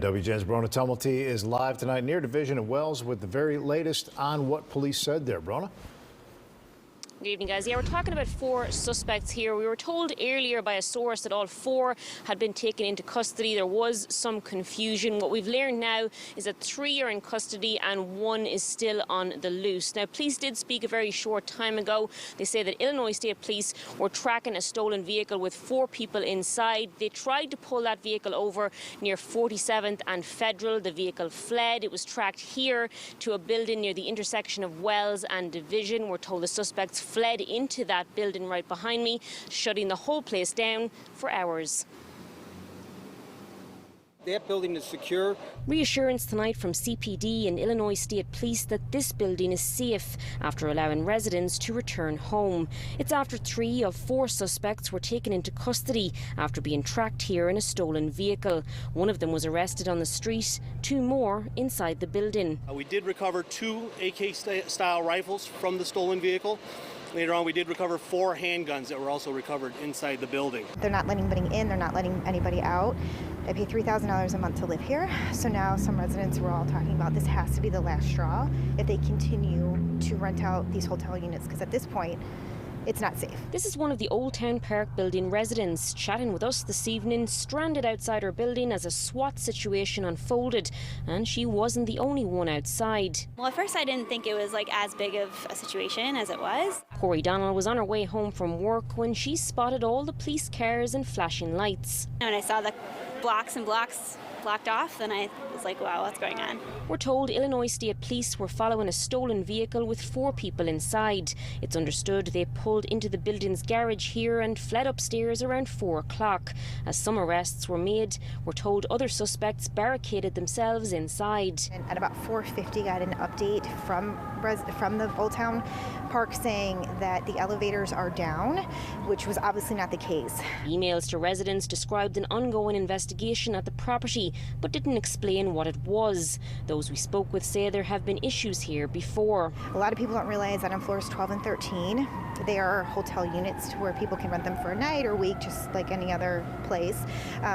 WGN's Brona Tumulty is live tonight near Division and Wells with the very latest on what police said there. Brona? Good evening, guys. Yeah, we're talking about 4 suspects here. We were told earlier by a source that all 4 had been taken into custody. There was some confusion. What we've learned now is that 3 are in custody and 1 is still on the loose. Now, police did speak a very short time ago. They say that Illinois State Police were tracking a stolen vehicle with 4 people inside. They tried to pull that vehicle over near 47th and Federal. The vehicle fled. It was tracked here to a building near the intersection of Wells and Division. We're told the suspects fled into that building right behind me, shutting the whole place down for hours. That building is secure. Reassurance tonight from CPD and Illinois State Police that this building is safe after allowing residents to return home. It's after 3 of 4 suspects were taken into custody after being tracked here in a stolen vehicle. 1 of them was arrested on the street, 2 more inside the building. We did recover 2 AK-style rifles from the stolen vehicle. Later on, we did recover 4 handguns that were also recovered inside the building. They're not letting anybody in, they're not letting anybody out. I pay $3,000 a month to live here, so now some residents were all talking about this has to be the last straw if they continue to rent out these hotel units, because at this point, it's not safe. This is one of the Old Town Park building residents chatting with us this evening, stranded outside her building as a SWAT situation unfolded, and she wasn't the only one outside. Well, at first I didn't think it was as big of a situation as it was. Corey Donnell was on her way home from work when she spotted all the police cars and flashing lights. When I saw the blocks and blocks blocked off, then I was like, wow, what's going on? We're told Illinois State Police were following a stolen vehicle with 4 people inside. It's understood they pulled into the building's garage here and fled upstairs around 4 o'clock. As some arrests were made, we're told other suspects barricaded themselves inside. And at about 4:50, got an update from the Old Town Park saying that the elevators are down, which was obviously not the case. Emails to residents described an ongoing investigation at the property, but didn't explain what it was. Those we spoke with say there have been issues here before. A lot of people don't realize that on floors 12 and 13, they are hotel units where people can rent them for a night or a week, just like any other place.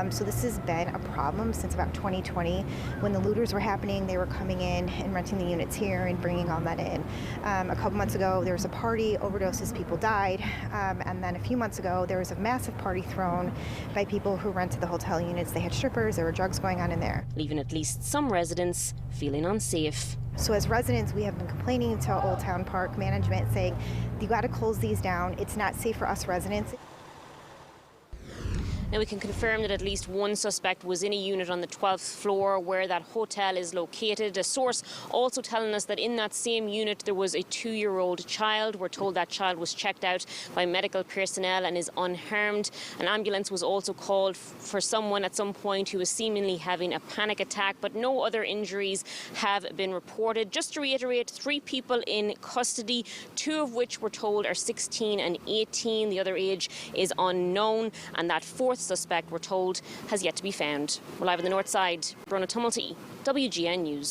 So this has been a problem since about 2020. When the looters were happening, they were coming in and renting the units here and bringing all that in. A couple months ago, there was a party, overdoses, people died. And then a few months ago, there was a massive party thrown by people who rented the hotel units. They had strippers, there were drugs going on in there. Leaving at least some residents feeling unsafe. So as residents, we have been complaining to Old Town Park management saying, you got to close these down. It's not safe for us residents. Now, we can confirm that at least 1 suspect was in a unit on the 12th floor where that hotel is located. A source also telling us that in that same unit there was a 2-year-old child. We're told that child was checked out by medical personnel and is unharmed. An ambulance was also called for someone at some point who was seemingly having a panic attack, but no other injuries have been reported. Just to reiterate, 3 people in custody, 2 of which we're told are 16 and 18. The other age is unknown, and that 4th suspect, we're told, has yet to be found. We're live on the north side. Brona Tumulty, WGN News.